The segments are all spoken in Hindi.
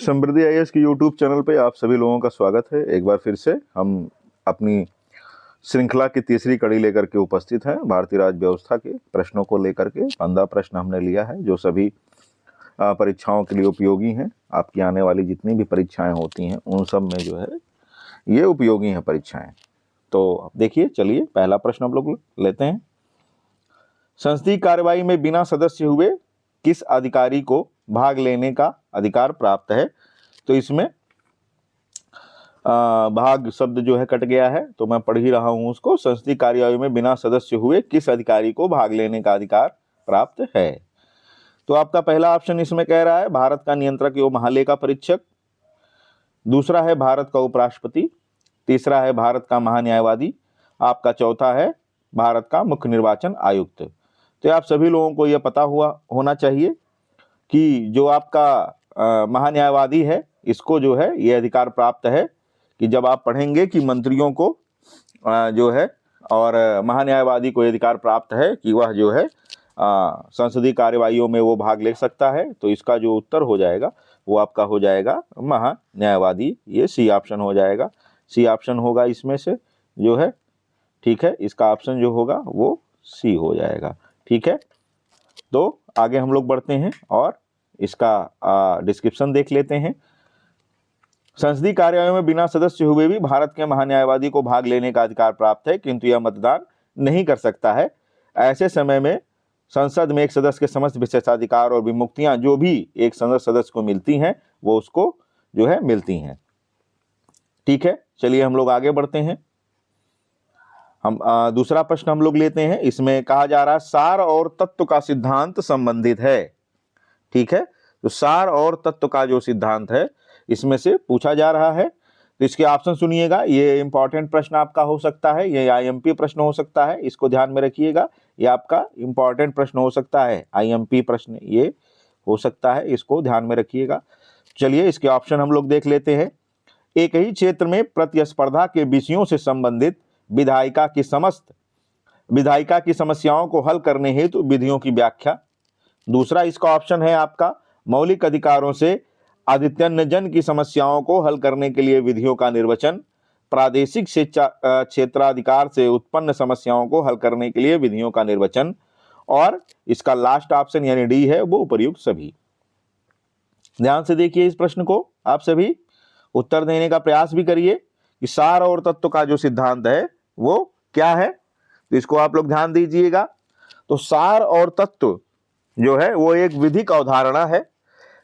समृद्धि आईएएस की यूट्यूब चैनल पे आप सभी लोगों का स्वागत है। एक बार फिर से हम अपनी श्रृंखला की तीसरी कड़ी लेकर के उपस्थित हैं। भारतीय राज्य व्यवस्था के प्रश्नों को लेकर के 15 प्रश्न हमने लिया है जो सभी परीक्षाओं के लिए उपयोगी हैं। आपकी आने वाली जितनी भी परीक्षाएं होती हैं उन सब में जो है ये उपयोगी हैं परीक्षाएं। तो देखिए, चलिए पहला प्रश्न हम लोग लेते हैं। संसदीय कार्यवाही में बिना सदस्य हुए किस अधिकारी को भाग लेने का अधिकार प्राप्त है? तो इसमें भाग शब्द जो है कट गया है, तो मैं पढ़ ही रहा हूं उसको। संसदीय कार्यवाही में बिना सदस्य हुए किस अधिकारी को भाग लेने का अधिकार प्राप्त है? तो आपका पहला ऑप्शन इसमें कह रहा है भारत का नियंत्रक एवं महालेखा परीक्षक, दूसरा है भारत का उपराष्ट्रपति, तीसरा है भारत का महान्यायवादी, आपका चौथा है भारत का मुख्य निर्वाचन आयुक्त। तो आप सभी लोगों को यह पता होना चाहिए कि जो आपका महान्यायवादी है इसको जो है ये अधिकार प्राप्त है कि जब आप पढ़ेंगे कि मंत्रियों को जो है और महान्यायवादी को अधिकार प्राप्त है कि वह जो है संसदीय कार्यवाहियों में वो भाग ले सकता है। तो इसका जो उत्तर हो जाएगा वो आपका हो जाएगा महान्यायवादी। ये सी ऑप्शन हो जाएगा, सी ऑप्शन होगा इसमें से जो है। ठीक है, इसका ऑप्शन जो होगा वो सी हो जाएगा। ठीक है, तो आगे हम लोग बढ़ते हैं और इसका डिस्क्रिप्शन देख लेते हैं। संसदीय कार्यवाही में बिना सदस्य हुए भी भारत के महान्यायवादी को भाग लेने का अधिकार प्राप्त है, किंतु यह मतदान नहीं कर सकता है। ऐसे समय में संसद में एक सदस्य के समस्त विशेषाधिकार और विमुक्तियां जो भी एक संसद सदस्य को मिलती हैं वो उसको जो है मिलती हैं। ठीक है, चलिए हम लोग आगे बढ़ते हैं। हम दूसरा प्रश्न हम लोग लेते हैं। इसमें कहा जा रहा है सार और तत्व का सिद्धांत संबंधित है। ठीक है, तो सार और तत्व का जो सिद्धांत है इसमें से पूछा जा रहा है। तो इसके ऑप्शन सुनिएगा, ये इंपॉर्टेंट प्रश्न आपका हो सकता है, ये आईएमपी प्रश्न हो सकता है, इसको ध्यान में रखिएगा। ये आपका इंपॉर्टेंट प्रश्न हो सकता है, आईएमपी प्रश्न ये हो सकता है, इसको ध्यान में रखिएगा। चलिए इसके ऑप्शन हम लोग देख लेते हैं। एक ही क्षेत्र में प्रतिस्पर्धा के विषयों से संबंधित विधायिका की समस्याओं को हल करने हेतु विधियों की व्याख्या। दूसरा इसका ऑप्शन है आपका मौलिक अधिकारों से अद्यतनजन की समस्याओं को हल करने के लिए विधियों का निर्वचन। प्रादेशिक क्षेत्राधिकार से उत्पन्न समस्याओं को हल करने के लिए विधियों का निर्वचन। और इसका लास्ट ऑप्शन यानी डी है वो उपर्युक्त सभी। ध्यान से देखिए इस प्रश्न को, आप सभी उत्तर देने का प्रयास भी करिए कि सार और तत्व का जो सिद्धांत है वो क्या है। तो इसको आप लोग ध्यान दीजिएगा। तो सार और तत्व जो है वो एक विधिक अवधारणा है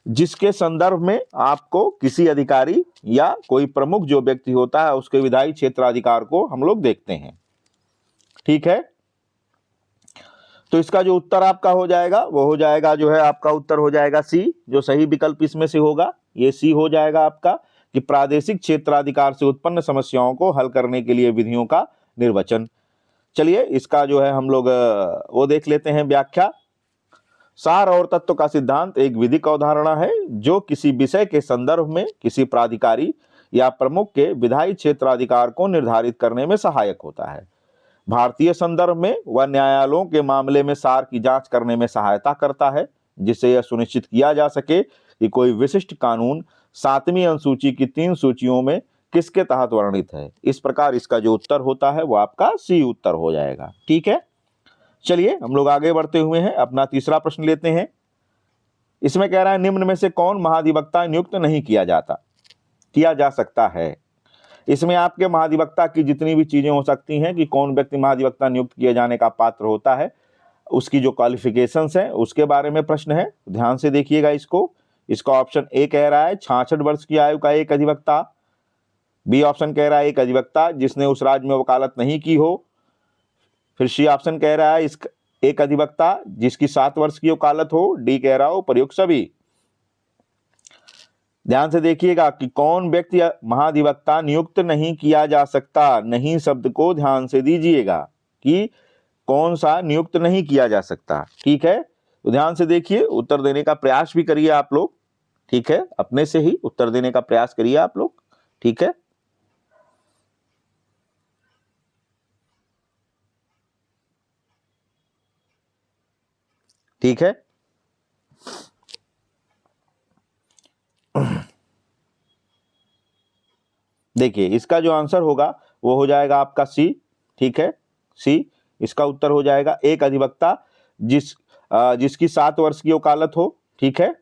जिसके संदर्भ में आपको किसी अधिकारी या कोई प्रमुख जो व्यक्ति होता है उसके विधायी क्षेत्राधिकार को हम लोग देखते हैं। ठीक है, तो इसका जो उत्तर आपका हो जाएगा वो हो जाएगा जो है आपका उत्तर हो जाएगा सी। जो सही विकल्प इसमें से होगा ये सी हो जाएगा आपका कि प्रादेशिक क्षेत्राधिकार से उत्पन्न समस्याओं को हल करने के लिए विधियों का निर्वचन। चलिए इसका जो है हम लोग वो देख लेते हैं व्याख्या। सार और तत्व का सिद्धांत एक विधिक अवधारणा है जो किसी विषय के संदर्भ में किसी प्राधिकारी या प्रमुख के विधायी क्षेत्राधिकार को निर्धारित करने में सहायक होता है। भारतीय संदर्भ में वह न्यायालयों के मामले में सार की जांच करने में सहायता करता है जिससे यह सुनिश्चित किया जा सके कि कोई विशिष्ट कानून 7वीं अनुसूची की 3 सूचियों में किसके तहत वर्णित है। इस प्रकार इसका जो उत्तर होता है वो आपका सी उत्तर हो जाएगा। ठीक है, चलिए हम लोग आगे बढ़ते हुए हैं, अपना तीसरा प्रश्न लेते हैं। इसमें कह रहा है निम्न में से कौन महाधिवक्ता नियुक्त नहीं किया जा सकता है। इसमें आपके महाधिवक्ता की जितनी भी चीजें हो सकती हैं कि कौन व्यक्ति महाधिवक्ता नियुक्त किए जाने का पात्र होता है, उसकी जो क्वालिफिकेशंस हैं उसके बारे में प्रश्न है। ध्यान से देखिएगा इसको। इसका ऑप्शन ए कह रहा है 66 वर्ष की आयु का एक अधिवक्ता, बी ऑप्शन कह रहा है एक अधिवक्ता जिसने उस राज्य में वकालत नहीं की हो, फिर सी ऑप्शन कह रहा है एक अधिवक्ता जिसकी 7 वर्ष की वकालत हो, डी कह रहा हो प्रयुक्त सभी। ध्यान से देखिएगा कि कौन व्यक्ति महाधिवक्ता नियुक्त नहीं किया जा सकता। नहीं शब्द को ध्यान से दीजिएगा कि कौन सा नियुक्त नहीं किया जा सकता। ठीक है, तो ध्यान से देखिए, उत्तर देने का प्रयास भी करिए आप लोग। ठीक है, अपने से ही उत्तर देने का प्रयास करिए आप लोग। ठीक है, ठीक है। देखिए इसका जो आंसर होगा वो हो जाएगा आपका सी, ठीक है, सी इसका उत्तर हो जाएगा। एक अधिवक्ता जिसकी 7 वर्ष की वकालत हो, ठीक है।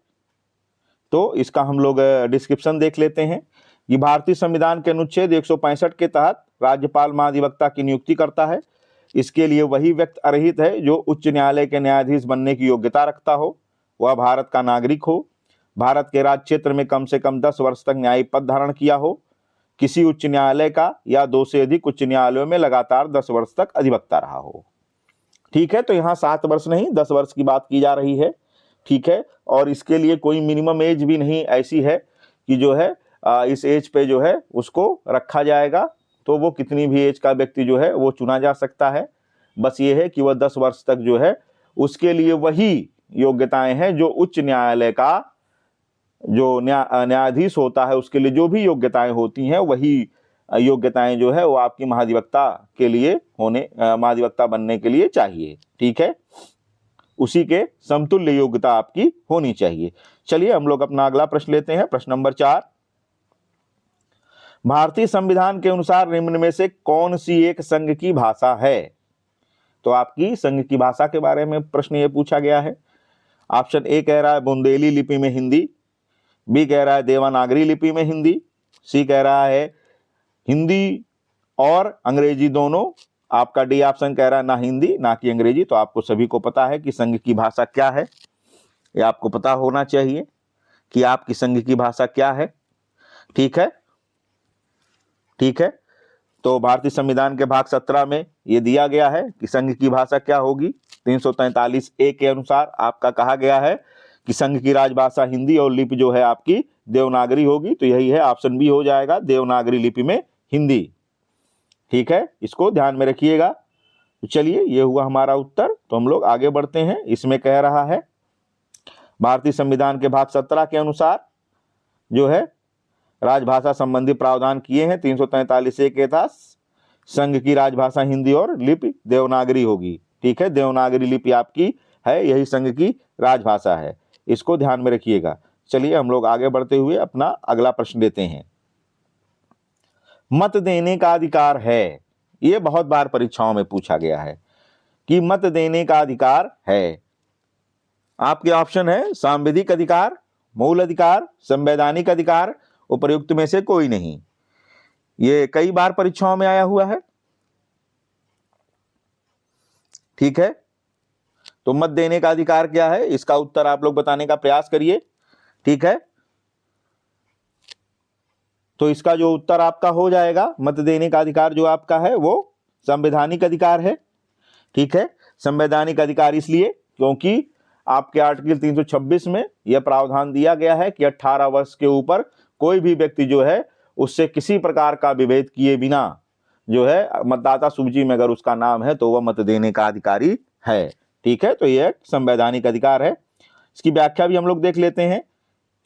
तो इसका हम लोग डिस्क्रिप्शन देख लेते हैं कि भारतीय संविधान के अनुच्छेद 165 के तहत राज्यपाल महाधिवक्ता की नियुक्ति करता है। इसके लिए वही व्यक्ति अर्हित है जो उच्च न्यायालय के न्यायाधीश बनने की योग्यता रखता हो, वह भारत का नागरिक हो, भारत के राज्य क्षेत्र में कम से कम 10 वर्ष तक न्यायिक पद धारण किया हो, किसी उच्च न्यायालय का या 2 से अधिक उच्च न्यायालयों में लगातार 10 वर्ष तक अधिवक्ता रहा हो। ठीक है, तो यहाँ 7 वर्ष नहीं 10 वर्ष की बात की जा रही है, ठीक है। और इसके लिए कोई मिनिमम एज भी नहीं ऐसी है कि जो है इस एज पे जो है उसको रखा जाएगा, तो वो कितनी भी एज का व्यक्ति जो है वो चुना जा सकता है। बस ये है कि वह 10 वर्ष तक जो है उसके लिए वही योग्यताएं हैं जो उच्च न्यायालय का जो न्यायाधीश होता है उसके लिए जो भी योग्यताएं होती हैं वही योग्यताएं जो है वो आपकी महाधिवक्ता के लिए महाधिवक्ता बनने के लिए चाहिए, ठीक है। उसी के समतुल्य योग्यता आपकी होनी चाहिए। चलिए हम लोग अपना अगला प्रश्न लेते हैं, प्रश्न नंबर 4। भारतीय संविधान के अनुसार निम्न में से कौन सी एक संघ की भाषा है? तो आपकी संघ की भाषा के बारे में प्रश्न ये पूछा गया है। ऑप्शन ए कह रहा है बुंदेली लिपि में हिंदी, बी कह रहा है देवनागरी लिपि में हिंदी, सी कह रहा है हिंदी और अंग्रेजी दोनों, आपका डी ऑप्शन कह रहा है ना हिंदी ना कि अंग्रेजी। तो आपको सभी को पता है कि संघ की भाषा क्या है, ये आपको पता होना चाहिए कि आपकी संघ की भाषा क्या है, ठीक है, ठीक है। तो भारतीय संविधान के भाग 17 में ये दिया गया है कि संघ की भाषा क्या होगी। 343 ए के अनुसार आपका कहा गया है कि संघ की राजभाषा हिंदी और लिपि जो है आपकी देवनागरी होगी। तो यही है, ऑप्शन बी हो जाएगा, देवनागरी लिपि में हिंदी, ठीक है, इसको ध्यान में रखिएगा। तो चलिए ये हुआ हमारा उत्तर। तो हम लोग आगे बढ़ते हैं। इसमें कह रहा है भारतीय संविधान के भाग 17 के अनुसार जो है राजभाषा संबंधी प्रावधान किए हैं। 343 ए के तहत संघ की राजभाषा हिंदी और लिपि देवनागरी होगी, ठीक है। देवनागरी लिपि आपकी है, यही संघ की राजभाषा है, इसको ध्यान में रखिएगा। चलिए हम लोग आगे बढ़ते हुए अपना अगला प्रश्न लेते हैं। मत देने का अधिकार है, ये बहुत बार परीक्षाओं में पूछा गया है कि मत देने का अधिकार है। आपके ऑप्शन है सांविधिक अधिकार, मूल अधिकार, संवैधानिक अधिकार, उपर्युक्त में से कोई नहीं। ये कई बार परीक्षाओं में आया हुआ है, ठीक है। तो मत देने का अधिकार क्या है, इसका उत्तर आप लोग बताने का प्रयास करिए, ठीक है। तो इसका जो उत्तर आपका हो जाएगा, मत देने का अधिकार जो आपका है वो संवैधानिक अधिकार है, ठीक है। संवैधानिक अधिकार इसलिए क्योंकि आपके आर्टिकल 326 में यह प्रावधान दिया गया है कि 18 वर्ष के ऊपर कोई भी व्यक्ति जो है उससे किसी प्रकार का विभेद किए बिना जो है मतदाता सूची में अगर उसका नाम है तो वह मत देने का अधिकारी है, ठीक है। तो यह संवैधानिक अधिकार है। इसकी व्याख्या भी हम लोग देख लेते हैं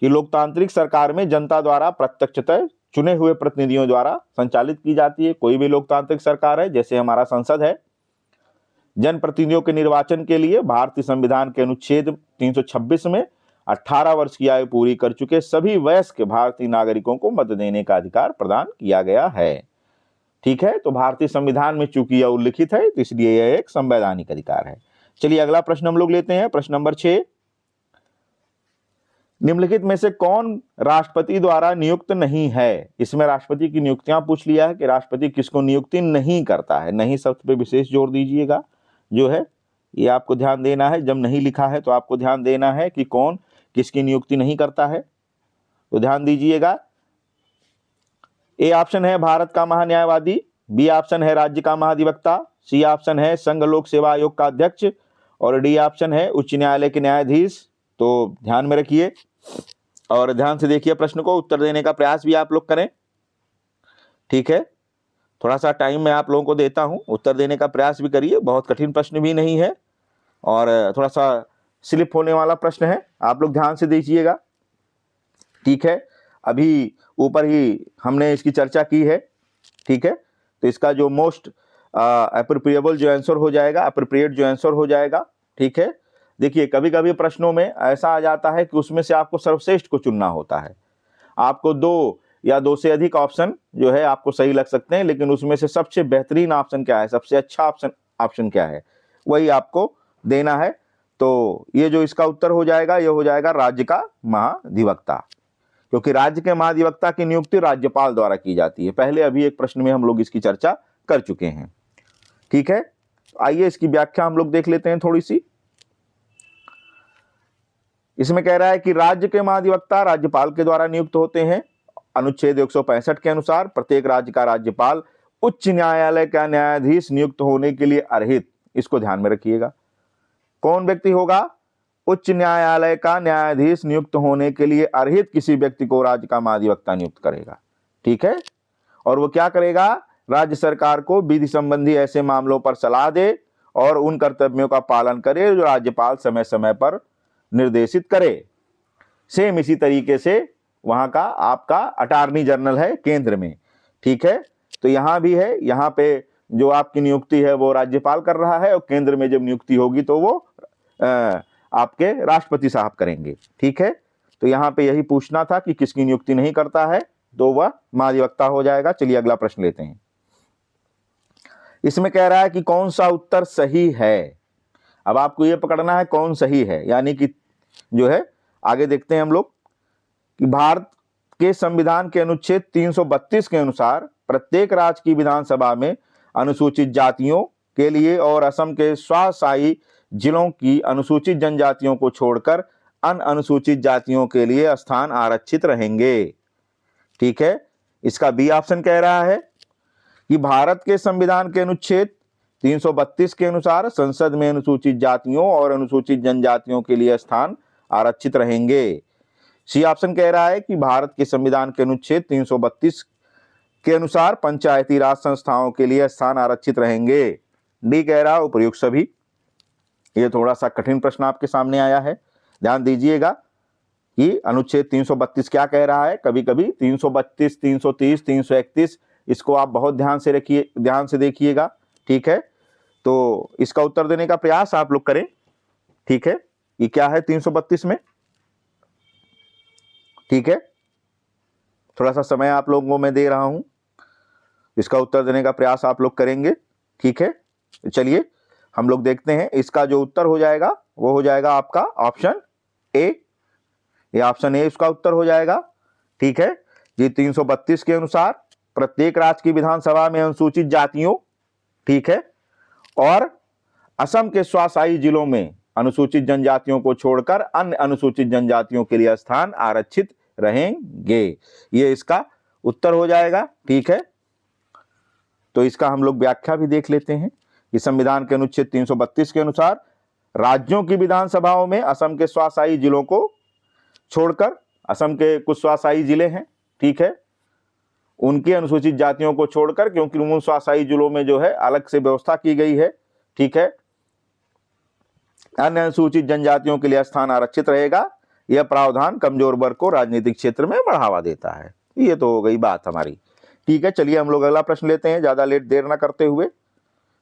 कि लोकतांत्रिक सरकार में जनता द्वारा प्रत्यक्षतः चुने हुए प्रतिनिधियों द्वारा संचालित की जाती है। कोई भी लोकतांत्रिक सरकार है, जैसे हमारा संसद है, जनप्रतिनिधियों के निर्वाचन के लिए भारतीय संविधान के अनुच्छेद 326 में 18 वर्ष की आयु पूरी कर चुके सभी वयस्क भारतीय नागरिकों को मत देने का अधिकार प्रदान किया गया है, ठीक है। तो भारतीय संविधान में चूंकि यह उल्लिखित है तो इसलिए यह एक संवैधानिक अधिकार है। चलिए अगला प्रश्न हम लोग लेते हैं, प्रश्न नंबर 6। निम्नलिखित में से कौन राष्ट्रपति द्वारा नियुक्त नहीं है? इसमें राष्ट्रपति की नियुक्तियां पूछ लिया है कि राष्ट्रपति किसको नियुक्ति नहीं करता है। नहीं शब्द पे विशेष जोर दीजिएगा, जो है ये आपको ध्यान देना है। जब नहीं लिखा है तो आपको ध्यान देना है कि कौन किसकी नियुक्ति नहीं करता है, तो ध्यान दीजिएगा। ए ऑप्शन है भारत का महान्यायवादी, बी ऑप्शन है राज्य का महाधिवक्ता, सी ऑप्शन है संघ लोक सेवा आयोग का अध्यक्ष और डी ऑप्शन है उच्च न्यायालय के न्यायाधीश। तो ध्यान में रखिए और ध्यान से देखिए प्रश्न को, उत्तर देने का प्रयास भी आप लोग करें, ठीक है। थोड़ा सा टाइम मैं आप लोगों को देता हूं, उत्तर देने का प्रयास भी करिए। बहुत कठिन प्रश्न भी नहीं है और थोड़ा सा स्लिप होने वाला प्रश्न है, आप लोग ध्यान से देखिएगा, ठीक है। अभी ऊपर ही हमने इसकी चर्चा की है, ठीक है। तो इसका जो मोस्ट एप्रोप्रिएबल जो आंसर हो जाएगा, एप्रोप्रिएट जो आंसर हो जाएगा, ठीक है। देखिए कभी कभी प्रश्नों में ऐसा आ जाता है कि उसमें से आपको सर्वश्रेष्ठ को चुनना होता है। आपको 2 या 2 से अधिक ऑप्शन जो है आपको सही लग सकते हैं, लेकिन उसमें से सबसे बेहतरीन ऑप्शन क्या है, सबसे अच्छा ऑप्शन क्या है, वही आपको देना है। तो ये जो इसका उत्तर हो जाएगा, ये हो जाएगा राज्य का महाधिवक्ता, क्योंकि राज्य के महाधिवक्ता की नियुक्ति राज्यपाल द्वारा की जाती है। पहले अभी एक प्रश्न में हम लोग इसकी चर्चा कर चुके हैं। ठीक है, आइए इसकी व्याख्या हम लोग देख लेते हैं थोड़ी सी। इसमें कह रहा है कि राज्य के महाधिवक्ता राज्यपाल के द्वारा नियुक्त होते हैं। अनुच्छेद 165 के अनुसार प्रत्येक राज्य का राज्यपाल उच्च न्यायालय का न्यायाधीश नियुक्त होने के लिए अर्हित, इसको ध्यान में रखिएगा, कौन व्यक्ति होगा, उच्च न्यायालय का न्यायाधीश नियुक्त होने के लिए अर्हित किसी व्यक्ति को राज्य का महाधिवक्ता नियुक्त करेगा। ठीक है, और वो क्या करेगा, राज्य सरकार को विधि संबंधी ऐसे मामलों पर सलाह दे और उन कर्तव्यों का पालन करे जो राज्यपाल समय समय पर निर्देशित करे। सेम इसी तरीके से वहां का आपका अटॉर्नी जनरल है केंद्र में। ठीक है, तो यहां भी है, यहां पे जो आपकी नियुक्ति है वो राज्यपाल कर रहा है, और केंद्र में जब नियुक्ति होगी तो वो आपके राष्ट्रपति साहब करेंगे। ठीक है, तो यहां पे यही पूछना था कि किसकी नियुक्ति नहीं करता है, तो वह महाधिवक्ता हो जाएगा। चलिए अगला प्रश्न लेते हैं। इसमें कह रहा है कि कौन सा उत्तर सही है। अब आपको ये पकड़ना है कौन सही है, यानी कि जो है आगे देखते हैं हम लोग कि भारत के संविधान के अनुच्छेद 332 के अनुसार प्रत्येक राज्य की विधानसभा में अनुसूचित जातियों के लिए और असम के स्वशासी जिलों की अनुसूचित जनजातियों को छोड़कर अन्य अनुसूचित जातियों के लिए स्थान आरक्षित रहेंगे। ठीक है, इसका बी ऑप्शन कह रहा है कि भारत के संविधान के अनुच्छेद 332 के अनुसार संसद में अनुसूचित जातियों और अनुसूचित जनजातियों के लिए स्थान आरक्षित रहेंगे। सी ऑप्शन कह रहा है कि भारत के संविधान के अनुच्छेद 332 के अनुसार पंचायती राज संस्थाओं के लिए स्थान आरक्षित रहेंगे। डी कह रहा है उपर्युक्त सभी। ये थोड़ा सा कठिन प्रश्न आपके सामने आया है, ध्यान दीजिएगा कि अनुच्छेद 332 क्या कह रहा है। कभी कभी 332, 330, 331 इसको आप बहुत ध्यान से देखिएगा। ठीक है, तो इसका उत्तर देने का प्रयास आप लोग करें। ठीक है, ये क्या है 332 में। ठीक है, थोड़ा सा समय आप लोगों को मैं दे रहा हूं, इसका उत्तर देने का प्रयास आप लोग करेंगे। ठीक है, चलिए हम लोग देखते हैं। इसका जो उत्तर हो जाएगा वो हो जाएगा आपका ऑप्शन ए। ये ऑप्शन ए इसका उत्तर हो जाएगा। ठीक है, ये 332 के अनुसार प्रत्येक राज्य की विधानसभा में अनुसूचित जातियों, ठीक है, और असम के स्वशासी जिलों में अनुसूचित जनजातियों को छोड़कर अन्य अनुसूचित जनजातियों के लिए स्थान आरक्षित रहेंगे। ये इसका उत्तर हो जाएगा। ठीक है, तो इसका हम लोग व्याख्या भी देख लेते हैं कि संविधान के अनुच्छेद 332 के अनुसार राज्यों की विधानसभाओं में असम के स्वशासी जिलों को छोड़कर, असम के कुछ स्वशासी जिले हैं, ठीक है, उनकी अनुसूचित जातियों को छोड़कर, क्योंकि उन स्वशासी जिलों में जो है अलग से व्यवस्था की गई है, ठीक है, अन्य अनुसूचित जनजातियों के लिए स्थान आरक्षित रहेगा। यह प्रावधान कमजोर वर्ग को राजनीतिक क्षेत्र में बढ़ावा देता है। ये तो हो गई बात हमारी। ठीक है, चलिए हम लोग अगला प्रश्न लेते हैं, ज्यादा देर ना करते हुए।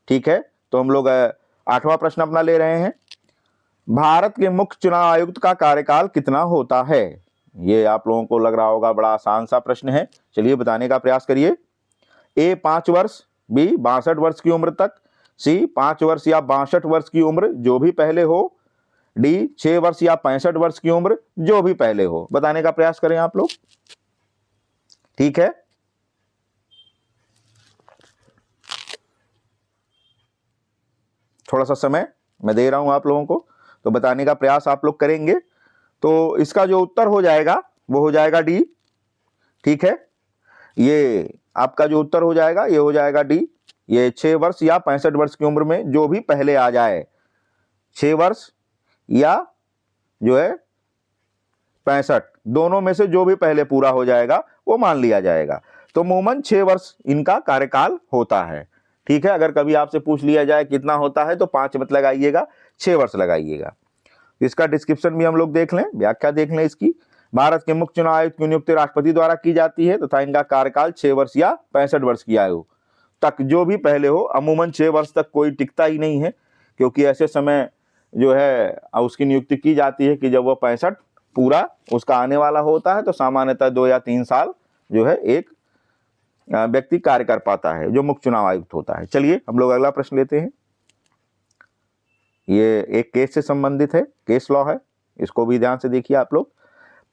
ठीक है, तो हम लोग 8वां प्रश्न अपना ले रहे हैं। भारत के मुख्य चुनाव आयुक्त का कार्यकाल कितना होता है। ये आप लोगों को लग रहा होगा बड़ा आसान सा प्रश्न है, चलिए बताने का प्रयास करिए। ए 5 वर्ष, बी 62 वर्ष की उम्र तक, सी 5 वर्ष या 62 वर्ष की उम्र जो भी पहले हो, डी 6 वर्ष या 65 वर्ष की उम्र जो भी पहले हो। बताने का प्रयास करें आप लोग। ठीक है, थोड़ा सा समय मैं दे रहा हूं आप लोगों को, तो बताने का प्रयास आप लोग करेंगे। तो इसका जो उत्तर हो जाएगा वो हो जाएगा डी। ठीक है, ये आपका जो उत्तर हो जाएगा ये हो जाएगा डी। ये 6 वर्ष या 65 वर्ष की उम्र में जो भी पहले आ जाए, 6 वर्ष या जो है 65, दोनों में से जो भी पहले पूरा हो जाएगा वो मान लिया जाएगा। तो अमूमन 6 वर्ष इनका कार्यकाल होता है। ठीक है, अगर कभी आपसे पूछ लिया जाए कितना होता है तो 5 मत लगाइएगा, 6 वर्ष लगाइएगा। इसका डिस्क्रिप्शन भी हम लोग देख लें, व्याख्या देख लें इसकी। भारत के मुख्य चुनाव आयुक्त की नियुक्ति राष्ट्रपति द्वारा की जाती है तथा इनका कार्यकाल 6 वर्ष या 65 वर्ष की आयु तक जो भी पहले हो। अमूमन 6 वर्ष तक कोई टिकता ही नहीं है, क्योंकि ऐसे समय जो है उसकी नियुक्ति की जाती है कि जब वह 65 पूरा उसका आने वाला होता है, तो सामान्यतः 2 या 3 साल जो है एक व्यक्ति कार्य कर पाता है, जो मुख्य चुनाव आयुक्त होता है। चलिए हम लोग अगला प्रश्न लेते हैं। ये एक केस से संबंधित है, केस लॉ है, इसको भी ध्यान से देखिए आप लोग।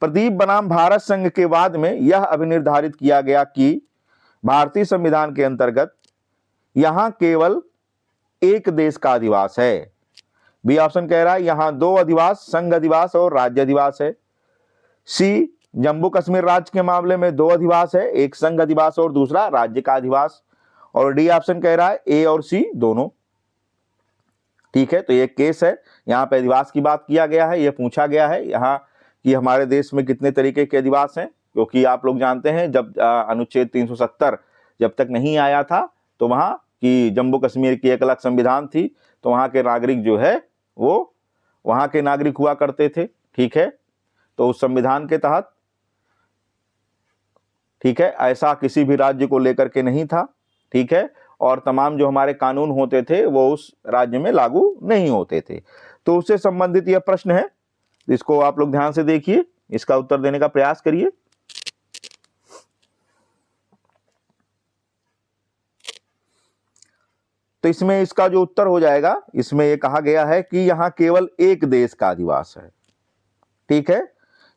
प्रदीप बनाम भारत संघ के बाद में यह अभिनिर्धारित किया गया कि भारतीय संविधान के अंतर्गत यहां केवल एक देश का अधिवास है। बी ऑप्शन कह रहा है यहां दो अधिवास, संघ अधिवास और राज्य अधिवास है। सी, जम्मू कश्मीर राज्य के मामले में दो अधिवास है, एक संघ अधिवास और दूसरा राज्य का अधिवास। और डी ऑप्शन कह रहा है ए और सी दोनों। ठीक है, तो ये केस है, यहाँ पे अधिवास की बात किया गया है। ये पूछा गया है यहाँ कि हमारे देश में कितने तरीके के अधिवास हैं, क्योंकि आप लोग जानते हैं जब अनुच्छेद 370 जब तक नहीं आया था तो वहाँ की जम्मू कश्मीर की एक अलग संविधान थी, तो वहाँ के नागरिक जो है वो वहाँ के नागरिक हुआ करते थे। ठीक है, तो उस संविधान के तहत, ठीक है, ऐसा किसी भी राज्य को लेकर के नहीं था। ठीक है, और तमाम जो हमारे कानून होते थे वो उस राज्य में लागू नहीं होते थे। तो उससे संबंधित यह प्रश्न है, इसको आप लोग ध्यान से देखिए, इसका उत्तर देने का प्रयास करिए। तो इसमें इसका जो उत्तर हो जाएगा, इसमें यह कहा गया है कि यहां केवल एक देश का अधिवास है। ठीक है,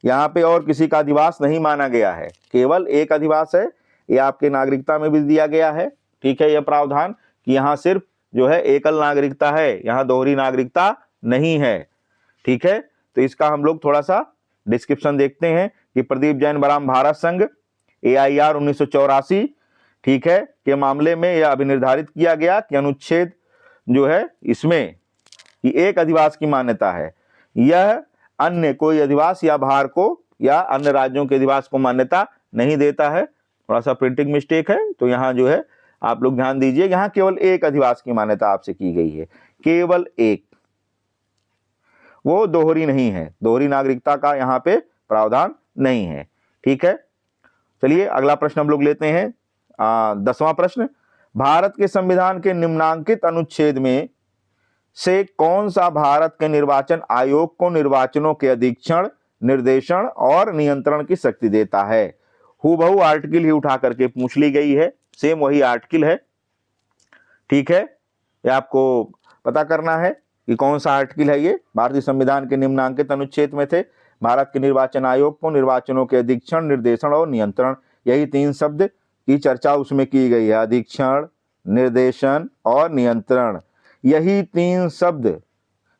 यहां पे और किसी का अधिवास नहीं माना गया है, केवल एक अधिवास है। ये आपके नागरिकता में भी दिया गया है। ठीक है, यह प्रावधान कि यहां सिर्फ जो है एकल नागरिकता है, यहां दोहरी नागरिकता नहीं है। ठीक है, तो इसका हम लोग थोड़ा सा डिस्क्रिप्शन देखते हैं कि प्रदीप जैन बनाम भारत संघ AIR 1984, ठीक है, के मामले में यह अभिनिर्धारित किया गया कि अनुच्छेद जो है इसमें कि एक अधिवास की मान्यता है, यह अन्य कोई अधिवास या बाहर को या अन्य राज्यों के अधिवास को मान्यता नहीं देता है। थोड़ा सा प्रिंटिंग मिस्टेक है, तो यहाँ जो है आप लोग ध्यान दीजिए, यहाँ केवल एक अधिवास की मान्यता आपसे की गई है, केवल एक, वो दोहरी नहीं है, दोहरी नागरिकता का यहाँ पे प्रावधान नहीं है। ठीक है, चलिए अगला प्रश्न हम लोग लेते हैं। 10वां प्रश्न, भारत के संविधान के निम्नांकित अनुच्छेद में से कौन सा भारत के निर्वाचन आयोग को निर्वाचनों के अधीक्षण, निर्देशन और नियंत्रण की शक्ति देता है? हूबहू आर्टिकल ही उठा करके पूछ ली गई है, सेम वही आर्टिकल है। ठीक है, ये आपको पता करना है कि कौन सा आर्टिकल है ये। भारतीय संविधान के निम्नांकित अनुच्छेद में थे भारत के निर्वाचन आयोग को निर्वाचनों के अधीक्षण, निर्देशन और नियंत्रण, यही तीन शब्द की चर्चा उसमें की गई है, अधीक्षण, निर्देशन और नियंत्रण। यही तीन शब्द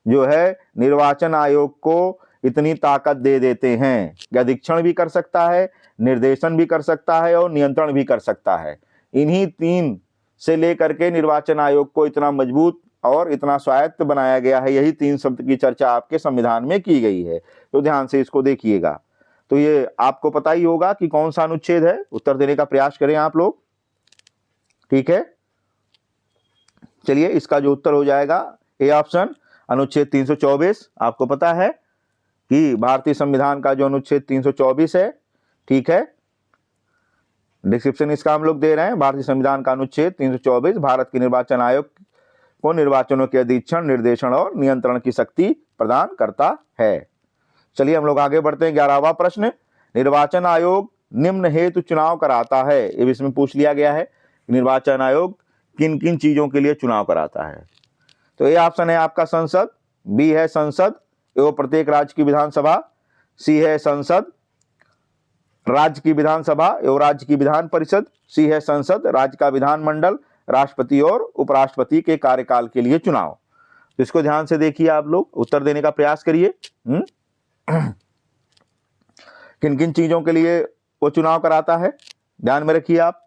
जो है निर्वाचन आयोग को इतनी ताकत दे देते हैं कि अधीक्षण भी कर सकता है, निर्देशन भी कर सकता है और नियंत्रण भी कर सकता है। इन्हीं तीन से लेकर के निर्वाचन आयोग को इतना मजबूत और इतना स्वायत्त बनाया गया है। यही तीन शब्द की चर्चा आपके संविधान में की गई है, तो ध्यान से इसको देखिएगा। तो ये आपको पता ही होगा कि कौन सा अनुच्छेद है, उत्तर देने का प्रयास करें आप लोग। ठीक है, चलिए इसका जो उत्तर हो जाएगा ए ऑप्शन, अनुच्छेद 324। आपको पता है कि भारतीय संविधान का जो अनुच्छेद 324 है, ठीक है, डिस्क्रिप्शन इसका हम लोग दे रहे हैं। भारतीय संविधान का अनुच्छेद 324 भारत के निर्वाचन आयोग को निर्वाचनों के अधीक्षण, निर्देशन और नियंत्रण की शक्ति प्रदान करता है। चलिए हम लोग आगे बढ़ते हैं। 11वां प्रश्न, निर्वाचन आयोग निम्न हेतु चुनाव कराता है। ये इसमें पूछ लिया गया है निर्वाचन आयोग किन किन चीजों के लिए चुनाव कराता है। तो ए ऑप्शन है आपका संसद, बी है संसद एवं प्रत्येक राज्य की विधानसभा, सी है संसद राज्य की विधानसभा एवं राज्य की विधान परिषद, सी है संसद राज्य का विधानमंडल, राष्ट्रपति और उपराष्ट्रपति के कार्यकाल के लिए चुनाव। तो इसको ध्यान से देखिए, आप लोग उत्तर देने का प्रयास करिए। किन किन चीजों के लिए वो चुनाव कराता है, ध्यान में रखिए, आप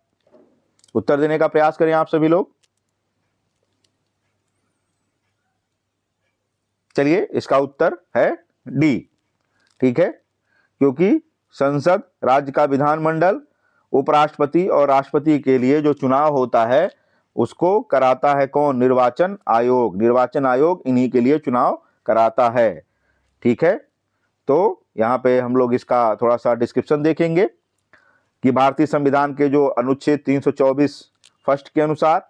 उत्तर देने का प्रयास करें आप सभी लोग। चलिए इसका उत्तर है डी। ठीक है, क्योंकि संसद राज्य का विधानमंडल, उपराष्ट्रपति और राष्ट्रपति के लिए जो चुनाव होता है उसको कराता है कौन? निर्वाचन आयोग। निर्वाचन आयोग इन्हीं के लिए चुनाव कराता है। ठीक है, तो यहाँ पे हम लोग इसका थोड़ा सा डिस्क्रिप्शन देखेंगे कि भारतीय संविधान के जो अनुच्छेद 324 फर्स्ट के अनुसार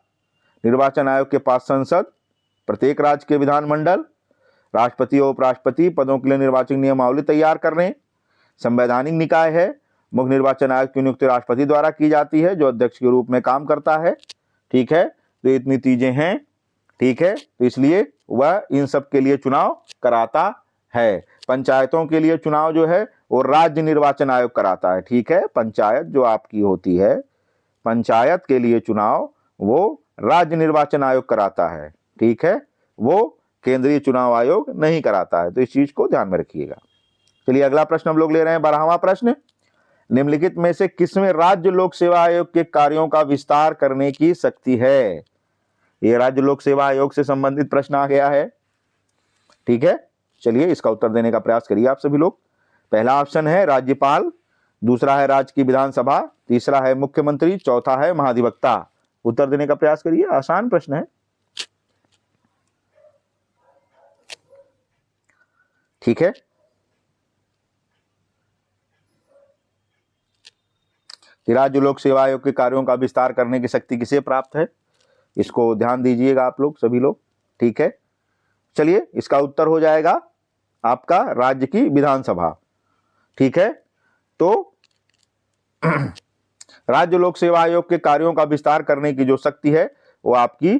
निर्वाचन आयोग के पास संसद, प्रत्येक राज्य के विधानमंडल, राष्ट्रपति और उपराष्ट्रपति पदों के लिए निर्वाचन नियमावली तैयार करने, संवैधानिक निकाय है मुख्य निर्वाचन आयुक्त की नियुक्ति राष्ट्रपति द्वारा की जाती है, जो अध्यक्ष के रूप में काम करता है। ठीक है, तो इतनी चीजें हैं। ठीक है, तो इसलिए वह इन सब के लिए चुनाव कराता है। पंचायतों के लिए चुनाव जो है वो राज्य निर्वाचन आयोग कराता है। ठीक है, पंचायत जो आपकी होती है, पंचायत के लिए चुनाव वो राज्य निर्वाचन आयोग कराता है। ठीक है, वो केंद्रीय चुनाव आयोग नहीं कराता है, तो इस चीज को ध्यान में रखिएगा। चलिए अगला प्रश्न हम लोग ले रहे हैं, 12वां प्रश्न। निम्नलिखित में से किसमें राज्य लोक सेवा आयोग के कार्यों का विस्तार करने की शक्ति है? ये राज्य लोक सेवा आयोग से संबंधित प्रश्न आ गया है। ठीक है, चलिए इसका उत्तर देने का प्रयास करिए आप सभी लोग। पहला ऑप्शन है राज्यपाल, दूसरा है राज्य की विधानसभा, तीसरा है मुख्यमंत्री, चौथा है महाधिवक्ता। उत्तर देने का प्रयास करिए, आसान प्रश्न है। ठीक है, राज्य लोक सेवा आयोग के कार्यों का विस्तार करने की शक्ति किसे प्राप्त है? इसको ध्यान दीजिएगा आप लोग सभी लोग। ठीक है, चलिए इसका उत्तर हो जाएगा आपका राज्य की विधानसभा। ठीक है, तो राज्य लोक सेवा आयोग के कार्यों का विस्तार करने की जो शक्ति है वो आपकी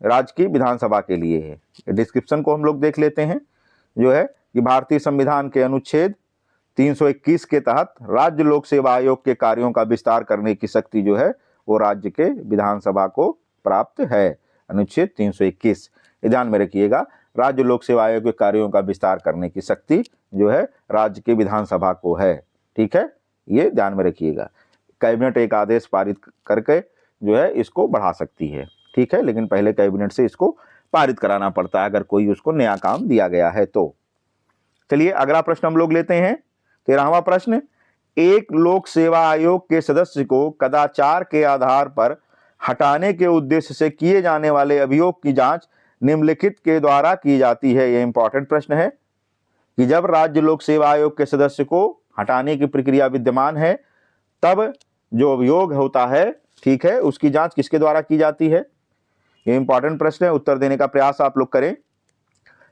राज्य की विधानसभा के लिए है। डिस्क्रिप्शन को हम लोग देख लेते हैं, जो है कि भारतीय संविधान के अनुच्छेद 321 के तहत राज्य लोक सेवा आयोग के कार्यों का विस्तार करने की शक्ति जो है वो राज्य के विधानसभा को प्राप्त है। अनुच्छेद 321 ध्यान में रखिएगा, राज्य लोक सेवा आयोग के कार्यों का विस्तार करने की शक्ति जो है राज्य के विधानसभा को है। ठीक है, ये ध्यान में रखिएगा। कैबिनेट एक आदेश पारित करके जो है इसको बढ़ा सकती है। ठीक है, लेकिन पहले कैबिनेट से इसको पारित कराना पड़ता है अगर कोई उसको नया काम दिया गया है तो। चलिए अगला प्रश्न हम लोग लेते हैं, 13वां प्रश्न। एक लोक सेवा आयोग के सदस्य को कदाचार के आधार पर हटाने के उद्देश्य से किए जाने वाले अभियोग की जांच निम्नलिखित के द्वारा की जाती है। यह इंपॉर्टेंट प्रश्न है कि जब राज्य लोक सेवा आयोग के सदस्य को हटाने की प्रक्रिया विद्यमान है तब जो अभियोग होता है, ठीक है, उसकी जांच किसके द्वारा की जाती है? ये इंपॉर्टेंट प्रश्न है, उत्तर देने का प्रयास आप लोग करें।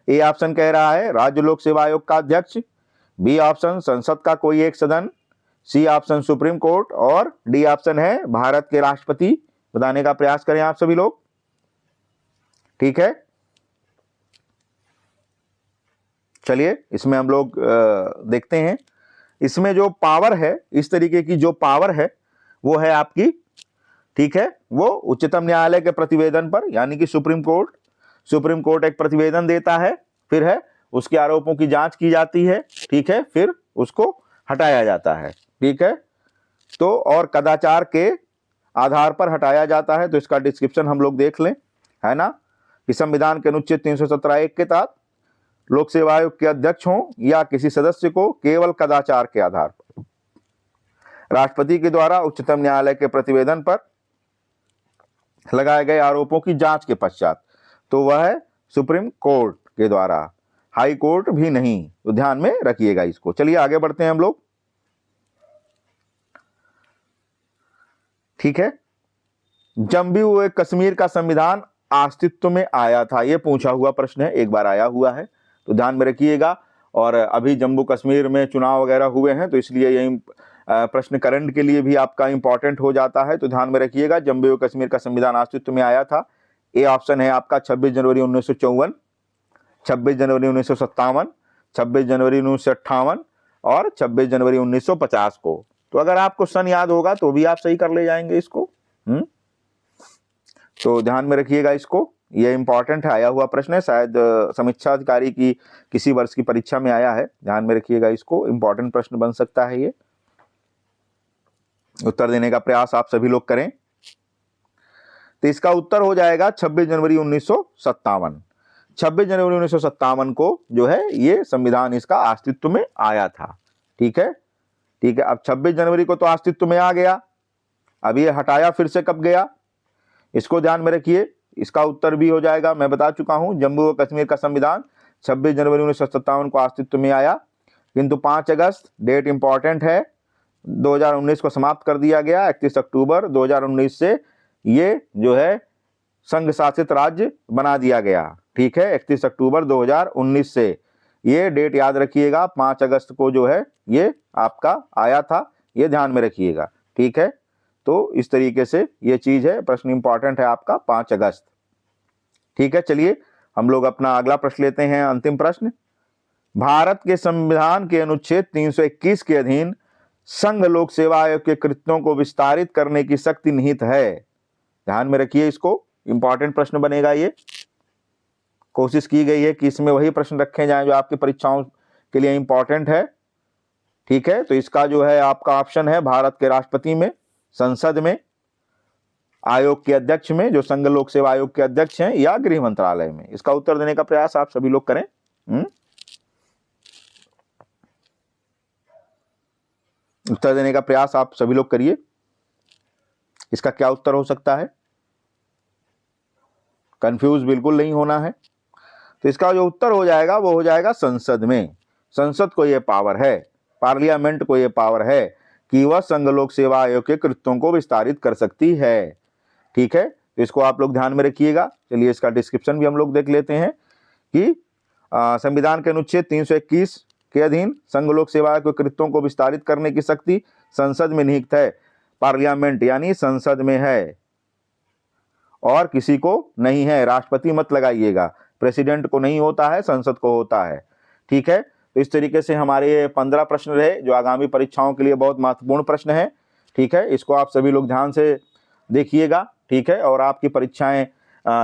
ए ऑप्शन कह रहा है राज्य लोक सेवा आयोग का अध्यक्ष, बी ऑप्शन संसद का कोई एक सदन, सी ऑप्शन सुप्रीम कोर्ट और डी ऑप्शन है भारत के राष्ट्रपति। बताने का प्रयास करें आप सभी लोग। ठीक है, चलिए इसमें हम लोग देखते हैं। इसमें जो पावर है, इस तरीके की जो पावर है वो है आपकी, ठीक है, वो उच्चतम न्यायालय के प्रतिवेदन पर, यानी कि सुप्रीम कोर्ट एक प्रतिवेदन देता है, फिर है उसके आरोपों की जांच की जाती है। ठीक है, फिर उसको हटाया जाता है। ठीक है, तो और कदाचार के आधार पर हटाया जाता है, तो इसका डिस्क्रिप्शन हम लोग देख लें, है ना, कि संविधान के अनुच्छेद 317(1) के तहत लोक सेवा आयोग के अध्यक्ष हों या किसी सदस्य को केवल कदाचार के आधार पर राष्ट्रपति के द्वारा उच्चतम न्यायालय के प्रतिवेदन पर लगाए गए आरोपों की जांच के पश्चात, तो वह है सुप्रीम कोर्ट के द्वारा, हाई कोर्ट भी नहीं, तो ध्यान में रखिएगा इसको। चलिए आगे बढ़ते हैं हम लोग। ठीक है, जम्मू व कश्मीर का संविधान अस्तित्व में आया था, यह पूछा हुआ प्रश्न है, एक बार आया हुआ है, तो ध्यान में रखिएगा। और अभी जम्मू कश्मीर में चुनाव वगैरह हुए हैं, तो इसलिए यही प्रश्न करंट के लिए भी आपका इंपॉर्टेंट हो जाता है, तो ध्यान में रखिएगा। जम्मू व कश्मीर का संविधान अस्तित्व में आया था। ए ऑप्शन है आपका 26 जनवरी 1954, 26 जनवरी 1957, 26 जनवरी 1958 और 26 जनवरी 1950 को। तो अगर आपको सन याद होगा तो भी आप सही कर ले जाएंगे इसको। तो ध्यान में रखिएगा इसको, ये इंपॉर्टेंट है, आया हुआ प्रश्न है, शायद समीक्षा अधिकारी की किसी वर्ष की परीक्षा में आया है, ध्यान में रखिएगा इसको, इंपॉर्टेंट प्रश्न बन सकता है ये। उत्तर देने का प्रयास आप सभी लोग करें। तो इसका उत्तर हो जाएगा 26 जनवरी 1957। 26 जनवरी 1957 को जो है ये संविधान इसका अस्तित्व में आया था। ठीक है, ठीक है, अब 26 जनवरी को तो अस्तित्व में आ गया, अब ये हटाया फिर से कब गया, इसको ध्यान में रखिए। इसका उत्तर भी हो जाएगा, मैं बता चुका हूं, जम्मू व कश्मीर का संविधान 26 जनवरी 1957 को अस्तित्व में आया, किंतु 5 अगस्त डेट इंपॉर्टेंट है, 2019 को समाप्त कर दिया गया। 31 अक्टूबर 2019 से ये जो है संघ शासित राज्य बना दिया गया। ठीक है, 31 अक्टूबर 2019 से, ये डेट याद रखिएगा, 5 अगस्त को जो है ये आपका आया था, ये ध्यान में रखिएगा, ठीक है। तो इस तरीके से ये चीज है, प्रश्न इंपॉर्टेंट है आपका 5 अगस्त, ठीक है। चलिए हम लोग अपना अगला प्रश्न लेते हैं, अंतिम प्रश्न। भारत के संविधान के अनुच्छेद 321 के अधीन संघ लोक सेवा आयोग के कृत्यों को विस्तारित करने की शक्ति निहित है। ध्यान में रखिए, इसको इंपॉर्टेंट प्रश्न बनेगा ये। कोशिश की गई है कि इसमें वही प्रश्न रखे जाएं जो आपकी परीक्षाओं के लिए इंपॉर्टेंट है, ठीक है। तो इसका जो है आपका ऑप्शन है भारत के राष्ट्रपति में, संसद में, आयोग के अध्यक्ष में, जो संघ लोक सेवा आयोग के अध्यक्ष हैं, या गृह मंत्रालय में। इसका उत्तर देने का प्रयास आप सभी लोग करें। उत्तर देने का प्रयास आप सभी लोग करिए। इसका क्या उत्तर हो सकता है? कंफ्यूज बिल्कुल नहीं होना है। तो इसका जो उत्तर हो जाएगा वो हो जाएगा संसद में। संसद को यह पावर है, पार्लियामेंट को यह पावर है कि वह संघ लोक सेवा आयोग के कृत्यों को विस्तारित कर सकती है, ठीक है। तो इसको आप लोग ध्यान में रखिएगा। चलिए इसका डिस्क्रिप्शन भी हम लोग देख लेते हैं कि संविधान के अनुच्छेद 321 के अधीन संघ लोक सेवा आयोग के कृत्यों को विस्तारित करने की शक्ति संसद में निहित है। पार्लियामेंट यानी संसद में है और किसी को नहीं है। राष्ट्रपति मत लगाइएगा, प्रेसिडेंट को नहीं होता है, संसद को होता है, ठीक है। तो इस तरीके से हमारे 15 प्रश्न रहे जो आगामी परीक्षाओं के लिए बहुत महत्वपूर्ण प्रश्न है, ठीक है। इसको आप सभी लोग ध्यान से देखिएगा, ठीक है। और आपकी परीक्षाएं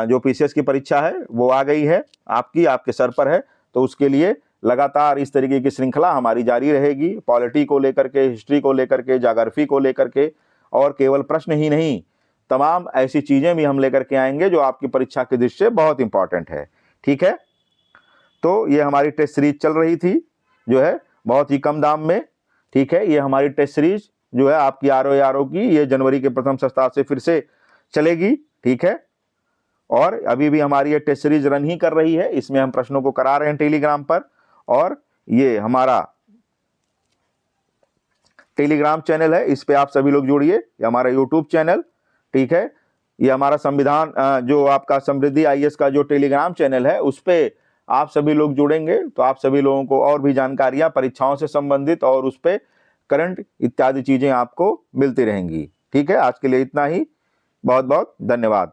जो पीसीएस की परीक्षा है वो आ गई है, आपके सर पर है। तो उसके लिए लगातार इस तरीके की श्रृंखला हमारी जारी रहेगी, पॉलिटी को लेकर के, हिस्ट्री को लेकर के, ज्योग्राफी को लेकर के, और केवल प्रश्न ही नहीं, तमाम ऐसी चीजें भी हम लेकर के आएंगे जो आपकी परीक्षा की दृष्टि से बहुत इंपॉर्टेंट है, ठीक है। तो ये हमारी टेस्ट सीरीज चल रही थी जो है बहुत ही कम दाम में, ठीक है। ये हमारी टेस्ट सीरीज जो है आपकी आरओ की, ये जनवरी के प्रथम सप्ताह से फिर से चलेगी, ठीक है। और अभी भी हमारी ये टेस्ट सीरीज रन ही कर रही है। इसमें हम प्रश्नों को करा रहे हैं टेलीग्राम पर, और ये हमारा टेलीग्राम चैनल है, इस पे आप सभी लोग जुड़िए। ये हमारा यूट्यूब चैनल, ठीक है। ये हमारा संविधान जो आपका समृद्धि आईएएस का जो टेलीग्राम चैनल है, उस पे आप सभी लोग जुड़ेंगे तो आप सभी लोगों को और भी जानकारियां परीक्षाओं से संबंधित और उस पे करंट इत्यादि चीजें आपको मिलती रहेंगी, ठीक है। आज के लिए इतना ही, बहुत बहुत धन्यवाद।